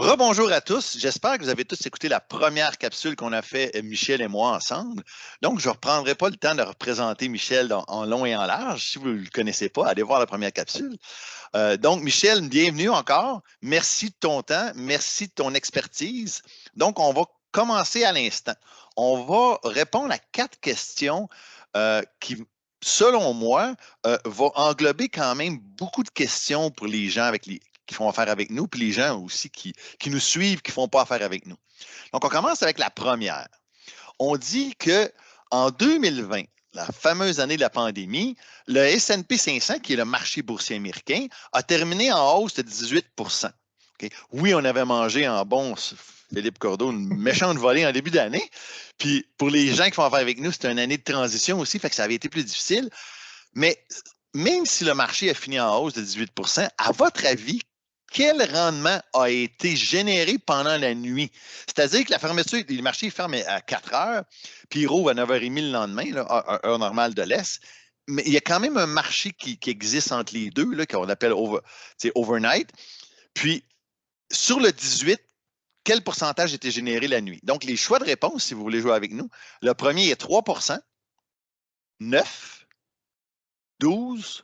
Rebonjour à tous. J'espère que vous avez tous écouté la première capsule qu'on a fait, Michel et moi, ensemble. Donc, je ne reprendrai pas le temps de représenter Michel en long et en large. Si vous ne le connaissez pas, allez voir la première capsule. Donc, Michel, bienvenue encore. Merci de ton temps. Merci de ton expertise. Donc, on va commencer à l'instant. On va répondre à 4 questions qui, selon moi, vont englober quand même beaucoup de questions pour les gens qui font affaire avec nous, puis les gens aussi qui nous suivent, qui ne font pas affaire avec nous. Donc, on commence avec la première. On dit que en 2020, la fameuse année de la pandémie, le S&P 500, qui est le marché boursier américain, a terminé en hausse de 18 %. Okay? Oui, on avait mangé en bon, Philippe Cordeau, une méchante volée en début d'année. Puis pour les gens qui font affaire avec nous, c'était une année de transition aussi, fait que ça avait été plus difficile. Mais même si le marché a fini en hausse de 18 %, à votre avis, quel rendement a été généré pendant la nuit? C'est-à-dire que la fermeture, le marché ferme à 4 heures, puis il rouvre à 9h30 le lendemain, là, heure normale de l'Est. Mais il y a quand même un marché qui existe entre les deux, là, qu'on appelle overnight. Puis, sur le 18, quel pourcentage était généré la nuit? Donc, les choix de réponse, si vous voulez jouer avec nous, le premier est 3 9 12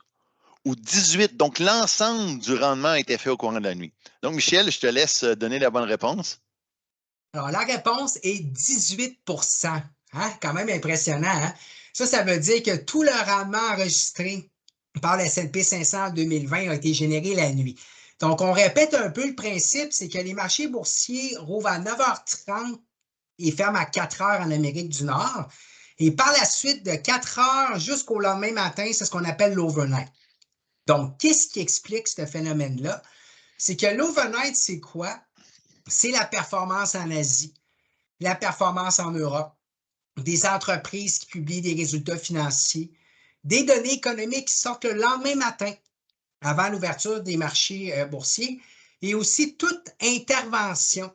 ou 18. Donc, l'ensemble du rendement a été fait au courant de la nuit. Donc, Michel, je te laisse donner la bonne réponse. Alors, la réponse est 18 hein? Quand même impressionnant. Hein? Ça veut dire que tout le rendement enregistré par le S&P 500 en 2020 a été généré la nuit. Donc, on répète un peu le principe, c'est que les marchés boursiers rouvrent à 9h30 et ferment à 4h en Amérique du Nord. Et par la suite, de 4h jusqu'au lendemain matin, c'est ce qu'on appelle l'overnight. Donc, qu'est-ce qui explique ce phénomène-là? C'est que l'overnight, c'est quoi? C'est la performance en Asie, la performance en Europe, des entreprises qui publient des résultats financiers, des données économiques qui sortent le lendemain matin avant l'ouverture des marchés boursiers et aussi toute intervention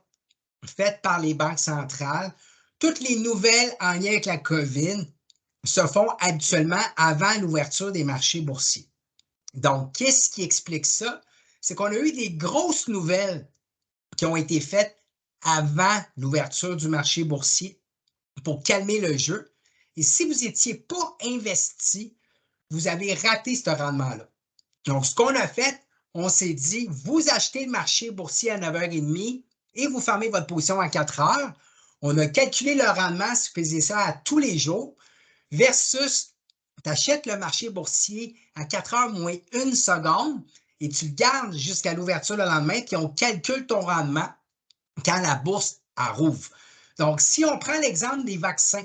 faite par les banques centrales. Toutes les nouvelles en lien avec la COVID se font habituellement avant l'ouverture des marchés boursiers. Donc, qu'est-ce qui explique ça? C'est qu'on a eu des grosses nouvelles qui ont été faites avant l'ouverture du marché boursier pour calmer le jeu. Et si vous n'étiez pas investi, vous avez raté ce rendement-là. Donc, ce qu'on a fait, on s'est dit, vous achetez le marché boursier à 9h30 et vous fermez votre position à 4 heures. On a calculé le rendement si vous faisiez ça à tous les jours versus tu achètes le marché boursier à 4 heures moins 1 seconde et tu le gardes jusqu'à l'ouverture le lendemain, puis on calcule ton rendement quand la bourse rouvre. Donc, si on prend l'exemple des vaccins,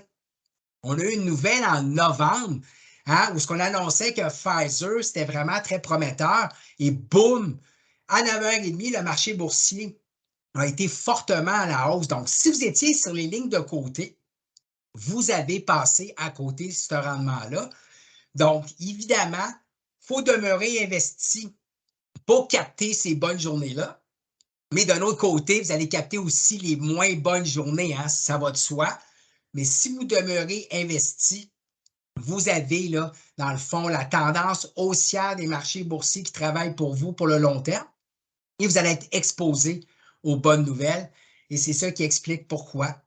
on a eu une nouvelle en novembre où ce qu'on annonçait que Pfizer, c'était vraiment très prometteur et boum, à 9h30, le marché boursier a été fortement à la hausse. Donc, si vous étiez sur les lignes de côté, vous avez passé à côté de ce rendement-là. Donc, évidemment, il faut demeurer investi pour capter ces bonnes journées-là. Mais d'un autre côté, vous allez capter aussi les moins bonnes journées, hein, ça va de soi. Mais si vous demeurez investi, vous avez là, dans le fond, la tendance haussière des marchés boursiers qui travaillent pour vous pour le long terme. Et vous allez être exposé aux bonnes nouvelles. Et c'est ça qui explique pourquoi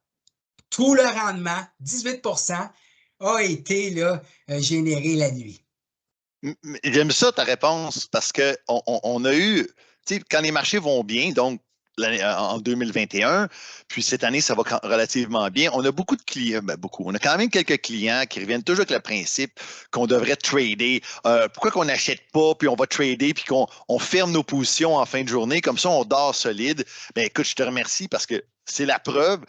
tout le rendement, 18 a été là, généré la nuit. J'aime ça ta réponse parce qu'on a eu, tu sais, quand les marchés vont bien, donc en 2021, puis cette année, ça va relativement bien. On a beaucoup de clients, beaucoup. On a quand même quelques clients qui reviennent toujours avec le principe qu'on devrait trader. Pourquoi qu'on n'achète pas, puis on va trader, puis qu'on ferme nos positions en fin de journée, comme ça on dort solide. Ben écoute, je te remercie parce que c'est la preuve.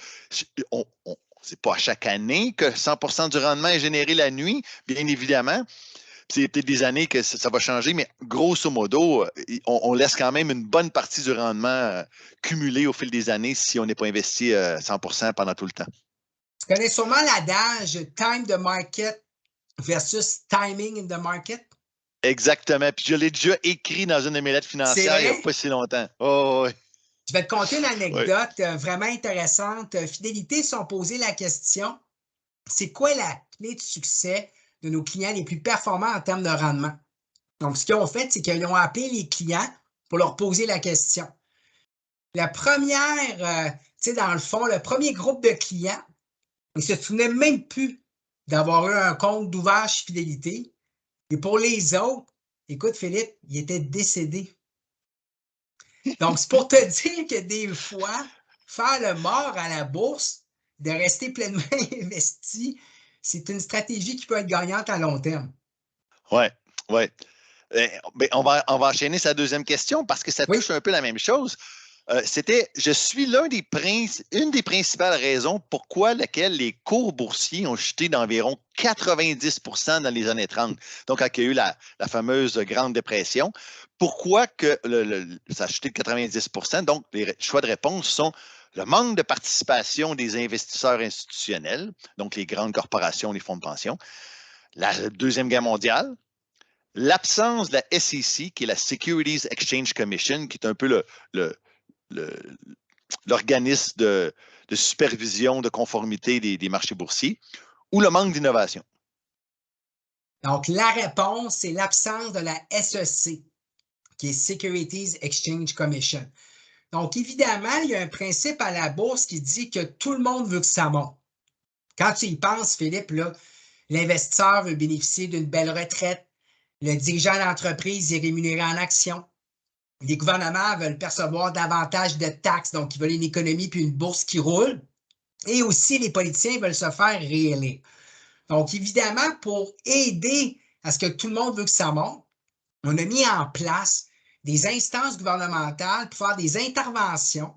C'est pas à chaque année que 100% du rendement est généré la nuit, bien évidemment. C'est peut-être des années que ça va changer, mais grosso modo, on laisse quand même une bonne partie du rendement cumulé au fil des années si on n'est pas investi 100% pendant tout le temps. Tu connais sûrement l'adage time the market versus timing in the market? Exactement. Puis je l'ai déjà écrit dans une de mes lettres C'est financières il n'y a vrai? pas si longtemps. Oh, oui. Je vais te conter une Oui. anecdote vraiment intéressante. Fidélité sont posé la question, c'est quoi la clé de succès de nos clients les plus performants en termes de rendement? Donc, ce qu'ils ont fait, c'est qu'ils ont appelé les clients pour leur poser la question. La première, tu sais, dans le fond, le premier groupe de clients, ils ne se souvenaient même plus d'avoir eu un compte d'ouvert chez Fidélité. Et pour les autres, écoute, Philippe, ils étaient décédés. Donc, c'est pour te dire que des fois, faire le mort à la bourse, de rester pleinement investi, c'est une stratégie qui peut être gagnante à long terme. Oui, oui. Ben, on va enchaîner sa deuxième question parce que ça Oui, touche un peu la même chose. Je suis une des principales raisons pourquoi les cours boursiers ont chuté d'environ 90% dans les années 30. Donc, quand il y a eu la fameuse Grande Dépression, pourquoi que ça a chuté de 90%? Donc, les choix de réponse sont le manque de participation des investisseurs institutionnels, donc les grandes corporations, les fonds de pension, la Deuxième Guerre mondiale, l'absence de la SEC, qui est la Securities Exchange Commission, qui est un peu l'organisme de supervision de conformité des marchés boursiers, ou le manque d'innovation. donc la réponse, c'est l'absence de la SEC, qui est Securities Exchange Commission. Donc, évidemment, il y a un principe à la bourse qui dit que tout le monde veut que ça monte. Quand tu y penses, Philippe, l'investisseur veut bénéficier d'une belle retraite, le dirigeant d'entreprise est rémunéré en actions, les gouvernements veulent percevoir davantage de taxes, donc ils veulent une économie puis une bourse qui roule, et aussi les politiciens veulent se faire réélire. Donc, évidemment, pour aider à ce que tout le monde veut que ça monte, on a mis en place des instances gouvernementales pour faire des interventions,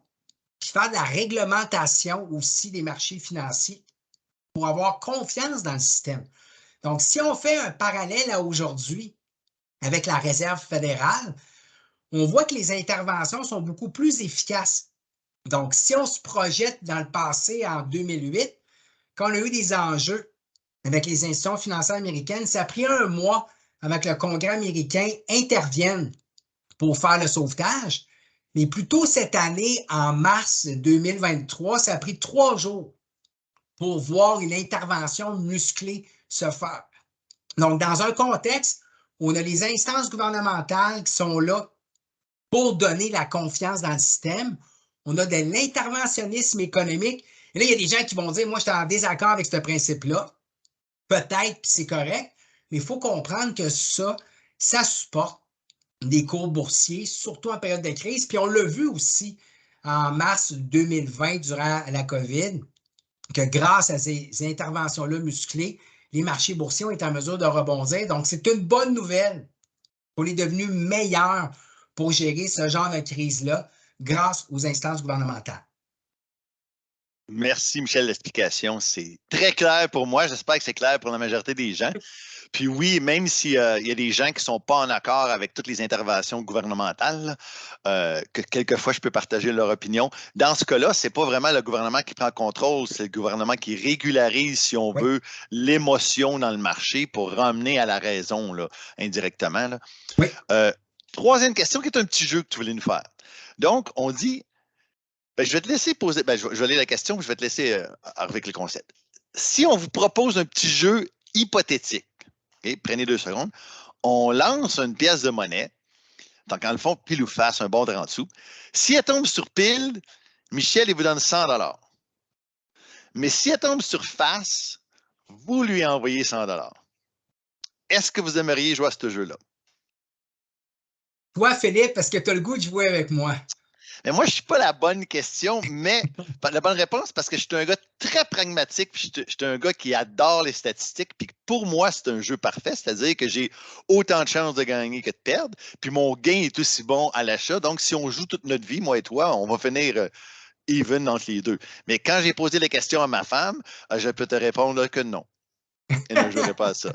puis faire de la réglementation aussi des marchés financiers pour avoir confiance dans le système. Donc, si on fait un parallèle à aujourd'hui avec la Réserve fédérale, on voit que les interventions sont beaucoup plus efficaces. Donc, si on se projette dans le passé, en 2008, quand on a eu des enjeux avec les institutions financières américaines, ça a pris un mois avant que le Congrès américain intervienne pour faire le sauvetage. Mais plus tôt cette année, en mars 2023, ça a pris 3 jours pour voir une intervention musclée se faire. Donc, dans un contexte où on a les instances gouvernementales qui sont là pour donner la confiance dans le système, on a de l'interventionnisme économique. Et là, il y a des gens qui vont dire, moi, je suis en désaccord avec ce principe-là. Peut-être, puis c'est correct, mais il faut comprendre que ça supporte des cours boursiers, surtout en période de crise. Puis on l'a vu aussi en mars 2020, durant la COVID, que grâce à ces interventions-là musclées, les marchés boursiers ont été en mesure de rebondir. Donc, c'est une bonne nouvelle. On est devenu meilleur pour gérer ce genre de crise-là grâce aux instances gouvernementales. Merci, Michel, l'explication. C'est très clair pour moi. J'espère que c'est clair pour la majorité des gens. Puis oui, même s'il y a des gens qui ne sont pas en accord avec toutes les interventions gouvernementales, que quelquefois je peux partager leur opinion, dans ce cas-là, ce n'est pas vraiment le gouvernement qui prend contrôle, c'est le gouvernement qui régularise, si on Oui. veut, l'émotion dans le marché pour ramener à la raison, là, indirectement. Là. Oui. Troisième question, qui est un petit jeu que tu voulais nous faire. Donc, on dit, je vais te laisser poser, je vais lire la question, je vais te laisser arriver avec le concept. Si on vous propose un petit jeu hypothétique, okay, prenez 2 secondes, on lance une pièce de monnaie, donc dans le fond, pile ou face, un bon de en dessous. Si elle tombe sur pile, Michel, il vous donne 100 $. Mais si elle tombe sur face, vous lui envoyez 100 $. Est-ce que vous aimeriez jouer à ce jeu-là? Toi, Philippe, est-ce que tu as le goût de jouer avec moi? Mais moi, je ne suis pas la bonne question, mais la bonne réponse, parce que je suis un gars très pragmatique, puis je suis un gars qui adore les statistiques, puis pour moi, c'est un jeu parfait, c'est-à-dire que j'ai autant de chances de gagner que de perdre, puis mon gain est aussi bon à l'achat. Donc, si on joue toute notre vie, moi et toi, on va finir even entre les deux. Mais quand j'ai posé la question à ma femme, je peux te répondre que non. Elle ne jouerait pas à ça.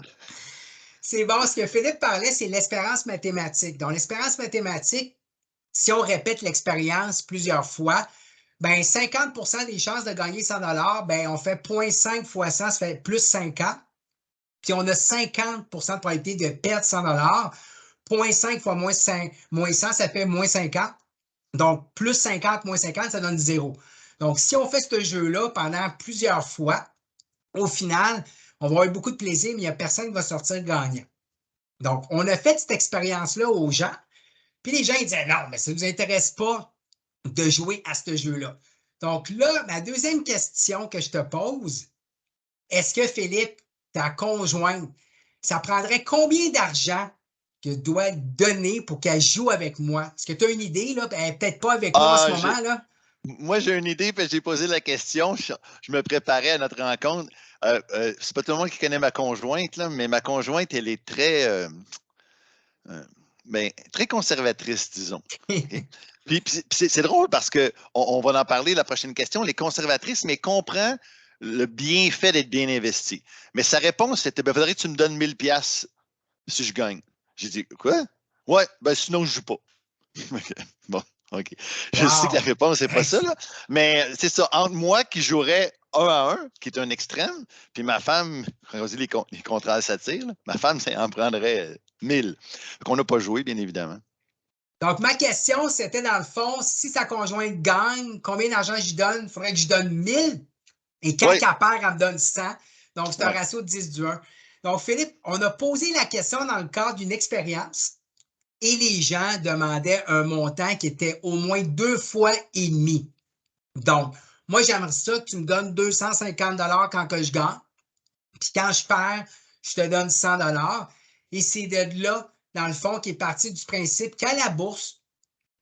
C'est bon, ce que Philippe parlait, c'est l'espérance mathématique. Donc, l'espérance mathématique, si on répète l'expérience plusieurs fois, ben 50% des chances de gagner 100 $, ben on fait 0,5 fois 100, ça fait plus 50. Puis on a 50% de probabilité de perdre 100 $. 0,5 fois moins 100, ça fait moins 50. Donc, plus 50, moins 50, ça donne 0. Donc, si on fait ce jeu-là pendant plusieurs fois, au final, on va avoir beaucoup de plaisir, mais il n'y a personne qui va sortir gagnant. Donc, on a fait cette expérience-là aux gens, puis les gens ils disaient non, mais ça ne nous intéresse pas de jouer à ce jeu-là. Donc là, ma deuxième question que je te pose, est-ce que Philippe, ta conjointe, ça prendrait combien d'argent que je dois donner pour qu'elle joue avec moi? Est-ce que tu as une idée, là? Elle n'est peut-être pas avec moi en ce Ah, moment, là. moi, j'ai une idée, puis j'ai posé la question. Je me préparais à notre rencontre. C'est pas tout le monde qui connaît ma conjointe, là, mais ma conjointe, elle est très conservatrice, disons. OK? Puis c'est drôle parce qu'on va en parler la prochaine question. Les conservatrices, mais comprend le bienfait d'être bien investi. Mais sa réponse, c'était, ben, faudrait que tu me donnes 1000$ si je gagne. J'ai dit, quoi? Ouais, ben sinon, je joue pas. Bon, OK. Je sais que la Wow! réponse, c'est pas Hey, ça, là. Mais c'est ça, entre moi qui jouerais 1-1, qui est un extrême, puis ma femme, quand on dit les contrats s'attirent, ma femme, ça en prendrait 1000. Donc, on n'a pas joué, bien évidemment. donc, ma question, c'était dans le fond, si sa conjointe gagne, combien d'argent je donne? Il faudrait que je donne 1000 et quand Oui, elle perd, elle me donne 100. Donc, c'est un oui. ratio de 10-1. Donc, Philippe, on a posé la question dans le cadre d'une expérience et les gens demandaient un montant qui était au moins 2 fois et demi. Donc, moi, j'aimerais ça que tu me donnes 250 quand que je gagne. Puis quand je perds, je te donne 100 et c'est de là, dans le fond, qui est parti du principe qu'à la bourse,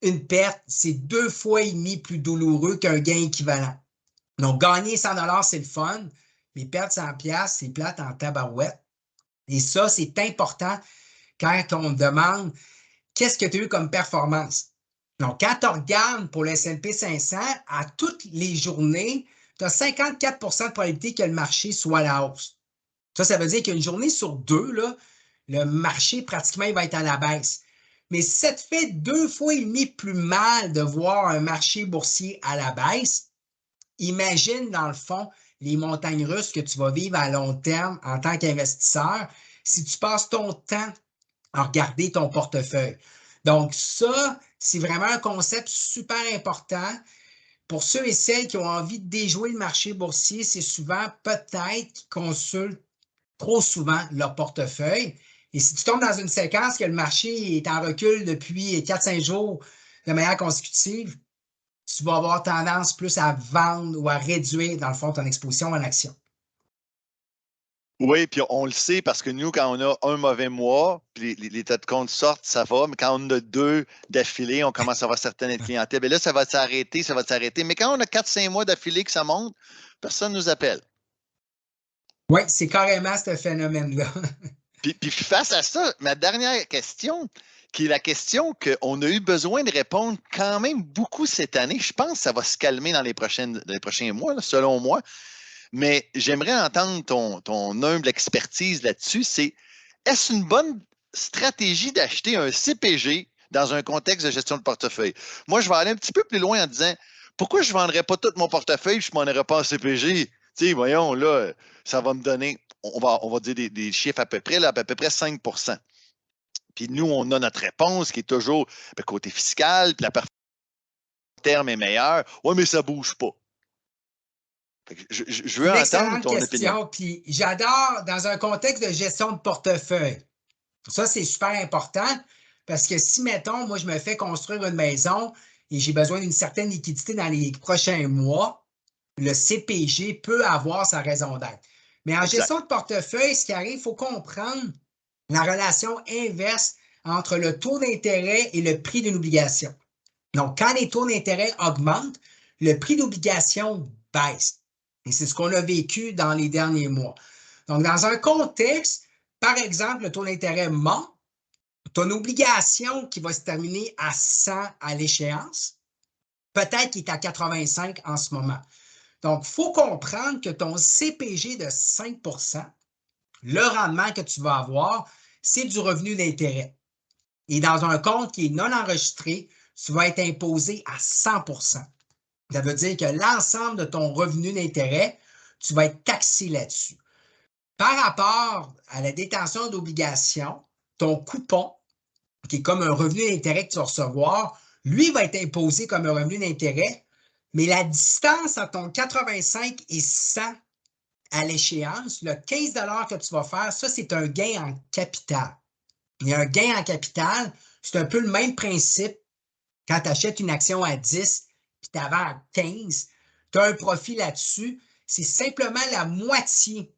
une perte, c'est 2 fois et demi plus douloureux qu'un gain équivalent. Donc, gagner 100 c'est le fun, mais perdre 100 c'est plate en tabarouette. Et ça, c'est important quand on demande qu'est-ce que tu as eu comme performance. Donc, quand tu regardes pour le S&P 500, à toutes les journées, tu as 54 de probabilité que le marché soit à la hausse. Ça veut dire qu'une journée sur deux, là, le marché, pratiquement, il va être à la baisse. Mais si ça te fait 2 fois et demi plus mal de voir un marché boursier à la baisse, imagine, dans le fond, les montagnes russes que tu vas vivre à long terme en tant qu'investisseur si tu passes ton temps à regarder ton portefeuille. Donc, ça, c'est vraiment un concept super important. Pour ceux et celles qui ont envie de déjouer le marché boursier, c'est souvent peut-être qu'ils consultent trop souvent leur portefeuille. Et si tu tombes dans une séquence que le marché est en recul depuis 4-5 jours de manière consécutive, tu vas avoir tendance plus à vendre ou à réduire, dans le fond, ton exposition en action. Oui, puis on le sait parce que nous, quand on a un mauvais mois, puis les tas de comptes sortent, ça va, mais quand on en a deux d'affilée, on commence à avoir certaines clientèles. Mais là, ça va s'arrêter, ça va s'arrêter. Mais quand on a 4-5 mois d'affilée que ça monte, personne ne nous appelle. Oui, c'est carrément ce phénomène-là. Puis face à ça, ma dernière question, qui est la question qu'on a eu besoin de répondre quand même beaucoup cette année, je pense que ça va se calmer dans les prochains mois, là, selon moi, mais j'aimerais entendre ton humble expertise là-dessus, c'est est-ce une bonne stratégie d'acheter un CPG dans un contexte de gestion de portefeuille? Moi, je vais aller un petit peu plus loin en disant pourquoi je ne vendrais pas tout mon portefeuille et je ne m'en aurais pas en CPG? Tu sais, voyons, là, ça va me donner, on va dire des chiffres à peu près, là, à peu près 5. Puis nous, on a notre réponse qui est toujours côté fiscal, puis la performance terme est meilleure. Oui, mais ça ne bouge pas. Je C'est veux une entendre excellente ton opinion. question. Puis j'adore dans un contexte de gestion de portefeuille. Ça, c'est super important parce que si, mettons, moi, je me fais construire une maison et j'ai besoin d'une certaine liquidité dans les prochains mois, le CPG peut avoir sa raison d'être. Mais en Exact. gestion de portefeuille, ce qui arrive, il faut comprendre la relation inverse entre le taux d'intérêt et le prix d'une obligation. Donc, quand les taux d'intérêt augmentent, le prix d'obligation baisse. Et c'est ce qu'on a vécu dans les derniers mois. Donc, dans un contexte, par exemple, le taux d'intérêt monte, ton obligation qui va se terminer à 100 à l'échéance, peut-être qu'il est à 85 en ce moment. Donc, il faut comprendre que ton CPG de 5 le rendement que tu vas avoir, c'est du revenu d'intérêt. Et dans un compte qui est non enregistré, tu vas être imposé à 100 Ça veut dire que l'ensemble de ton revenu d'intérêt, tu vas être taxé là-dessus. Par rapport à la détention d'obligations, ton coupon, qui est comme un revenu d'intérêt que tu vas recevoir, lui va être imposé comme un revenu d'intérêt, mais la distance entre ton 85 et 100 à l'échéance, le 15 que tu vas faire, ça, c'est un gain en capital. Il y a un gain en capital, c'est un peu le même principe quand tu achètes une action à 10 puis tu avais à 15, tu as un profit là-dessus. C'est simplement la moitié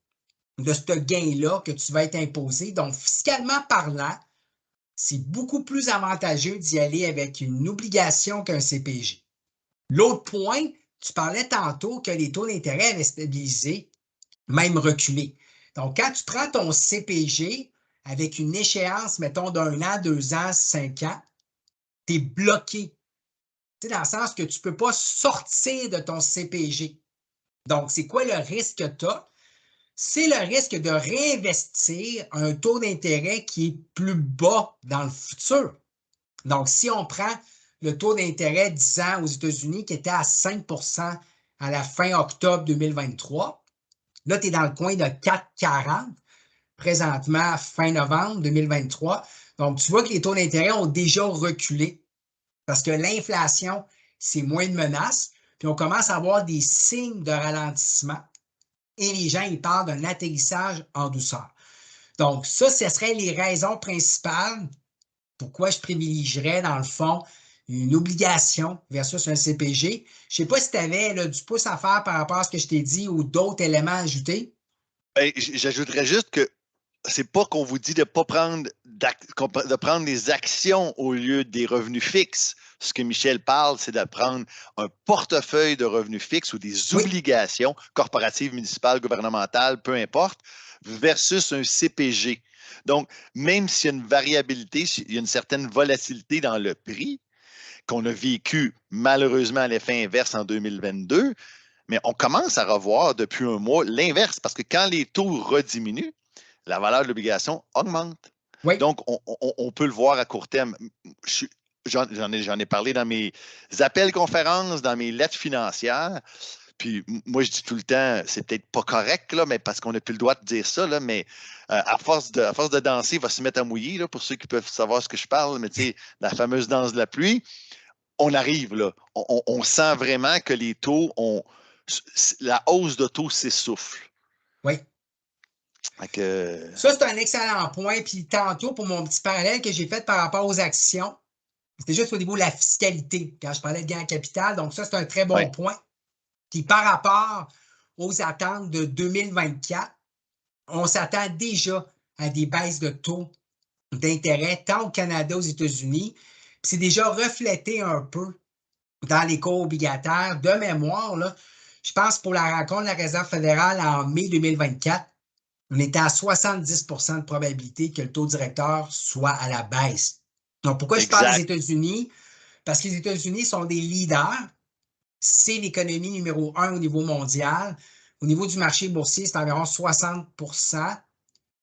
de ce gain-là que tu vas être imposé. Donc, fiscalement parlant, c'est beaucoup plus avantageux d'y aller avec une obligation qu'un CPG. L'autre point, tu parlais tantôt que les taux d'intérêt avaient stabilisé, même reculé. Donc, quand tu prends ton CPG avec une échéance, mettons, d'1 an, 2 ans, 5 ans, tu es bloqué. Tu sais, dans le sens que tu ne peux pas sortir de ton CPG. Donc, c'est quoi le risque que tu as? C'est le risque de réinvestir un taux d'intérêt qui est plus bas dans le futur. Donc, si on prend le taux d'intérêt 10 ans aux États-Unis qui était à 5 à la fin octobre 2023, là, tu es dans le coin de 4,40 présentement, fin novembre 2023. Donc, tu vois que les taux d'intérêt ont déjà reculé parce que l'inflation, c'est moins de menaces. Puis on commence à avoir des signes de ralentissement et les gens, ils parlent d'un atterrissage en douceur. Donc, ça, ce seraient les raisons principales pourquoi je privilégierais, dans le fond, une obligation versus un CPG. Je ne sais pas si tu avais du pouce à faire par rapport à ce que je t'ai dit ou d'autres éléments à ajouter. Ben, j'ajouterais juste que c'est pas qu'on vous dit de pas prendre de prendre des actions au lieu des revenus fixes. Ce que Michel parle, c'est de prendre un portefeuille de revenus fixes ou des obligations corporatives, municipales, gouvernementales, peu importe, versus un CPG. Donc, même s'il y a une variabilité, il y a une certaine volatilité dans le prix qu'on a vécu malheureusement à l'effet inverse en 2022, mais on commence à revoir depuis un mois l'inverse parce que quand les taux rediminuent, la valeur de l'obligation augmente. Oui. Donc, on peut le voir à court terme. J'en ai parlé dans mes appels conférences, dans mes lettres financières. Puis moi, je dis tout le temps, c'est peut-être pas correct, là, mais parce qu'on n'a plus le droit de dire ça, là, mais à force de danser, il va se mettre à mouiller, là, pour ceux qui peuvent savoir ce que je parle, mais tu sais, la fameuse danse de la pluie, on arrive là. On sent vraiment que les taux la hausse de taux s'essouffle. Oui. Que... Ça, c'est un excellent point. Puis tantôt, pour mon petit parallèle que j'ai fait par rapport aux actions, c'était juste au niveau de la fiscalité, quand je parlais de gain en capital. Donc, ça, c'est un très bon point. Puis par rapport aux attentes de 2024, on s'attend déjà à des baisses de taux d'intérêt, tant au Canada qu'aux États-Unis. C'est déjà reflété un peu dans les cours obligataires. De mémoire, là, je pense pour la rencontre de la Réserve fédérale en mai 2024, on était à 70 de probabilité que le taux directeur soit à la baisse. Donc, pourquoi je parle des États-Unis? Parce que les États-Unis sont des leaders. C'est l'économie numéro 1 au niveau mondial. Au niveau du marché boursier, c'est environ 60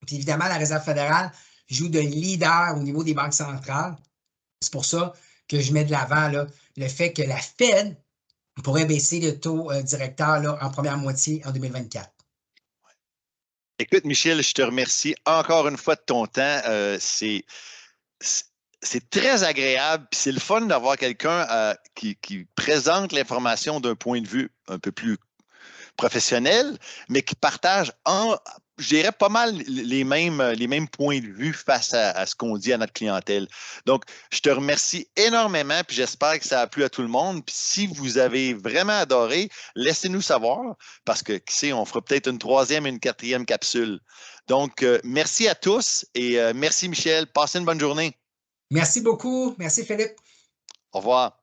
Puis évidemment, la Réserve fédérale joue de leader au niveau des banques centrales. C'est pour ça que je mets de l'avant le fait que la Fed pourrait baisser le taux directeur là, en première moitié en 2024. Écoute, Michel, je te remercie encore une fois de ton temps. C'est très agréable, puis c'est le fun d'avoir quelqu'un qui présente l'information d'un point de vue un peu plus professionnel, mais qui partage, je dirais, pas mal les mêmes points de vue face à ce qu'on dit à notre clientèle. Donc, je te remercie énormément, puis j'espère que ça a plu à tout le monde. Puis si vous avez vraiment adoré, laissez-nous savoir, parce que, qui sait, on fera peut-être une 3e et une 4e capsule. Donc, merci à tous et merci Michel. Passez une bonne journée. Merci beaucoup. Merci Philippe. Au revoir.